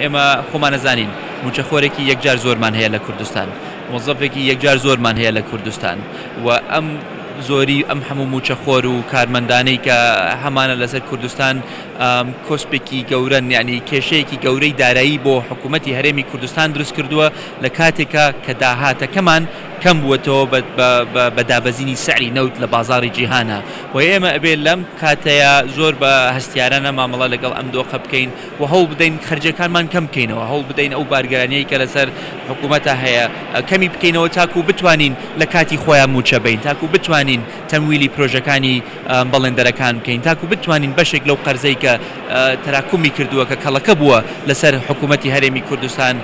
ئێمە خۆمان نەزانین موچەخۆرێکی یەکجار زۆرمان هەیە لە کوردستان، موظفێکی یەکجار زۆرمان هەیە لە کوردستان و ئەم زۆری ئەم هەموو موچەخۆر و کارمەندانەی کە هەمانە لەسەر کوردستان کۆسپێکی گەورەن، یعنی کێشەیەکی گەورەی دارایی بۆ حکوومەتی هەرێمی کوردستان دروست کردووە لە کاتێکە کە داهاتەکەمان کەم بووەتەوە بە دابەزینی سعری نەوت لە بازاڕی جیهانە و ئێمە ئەبێ لەم کاتەیە زۆر بە هەستیارانە مامەڵە لەگەڵ ئەم دۆخە بکەین و هەوڵ بدەین خەرجەکانمان کەم بکەینەوە، هەوڵ بدەین ئەو بارگەرانیەی کە لەسەر حکوومەتە هەیە کەمی بکەینەوە تاکو بتوانین لە کاتی خۆیان موچە بین، تاکو بتوانین تەمویلی پرۆژەکانی بەڵێندەرەکان بکەین، تاکو بتوانین بەشێک لەو قەرزەی کە تەراکمی کردووە کە کەڵەکە بووە لەسەر حکوومەتی هەرێمی کوردستان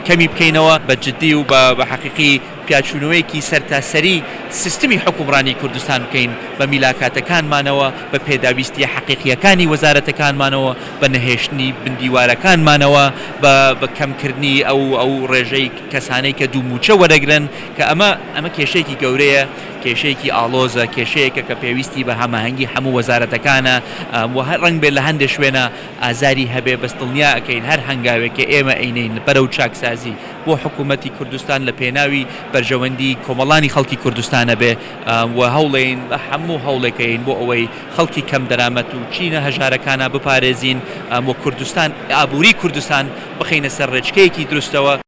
کەمی بکەینەوە بە جددی و بە حەقیقی پیاچوونەوەیەکی سەرتاسەری سیستمی حکومڕانی کوردستان بکەین بە میلاکاتەکانمانەوە، بە پێداویستی حەقیقیەکانی وەزارەتەکانمانەوە، بە نەهێشتنی بندیوارەکانمانەوە، بە کەمکردنی ئەو ڕێژەی کەسانەی کە دوو موچە وەرەگرن کە ئەمە کێشەیەکی گەورەیە، کێشەیەکی ئاڵۆزە، کێشەیەکە کە پێویستی بە هەماهەنگی هەموو وەزارەتەکانە و هەر ڕەنگ بێت لە هەندێک شوێنە ئازاری هەبێ بەستڵنیا ئەەکەین هەر هەنگاوێکە ئێمە عینین بەرەو چاکسازی بۆ حکوومەتی کوردستان لە پێناوی بەرژەوەندی کۆمەڵانی خەڵکی کوردستانە بێ و هەوڵێن بە هەموو هەوڵێکەین بۆ ئەوەی خەڵکی کەم دەرامەت و چینە هەژارەکانە بپارێزین و کوردستان ئابووری کوردستان بخەینە سەر ڕێچکەیەکی دروستەوە.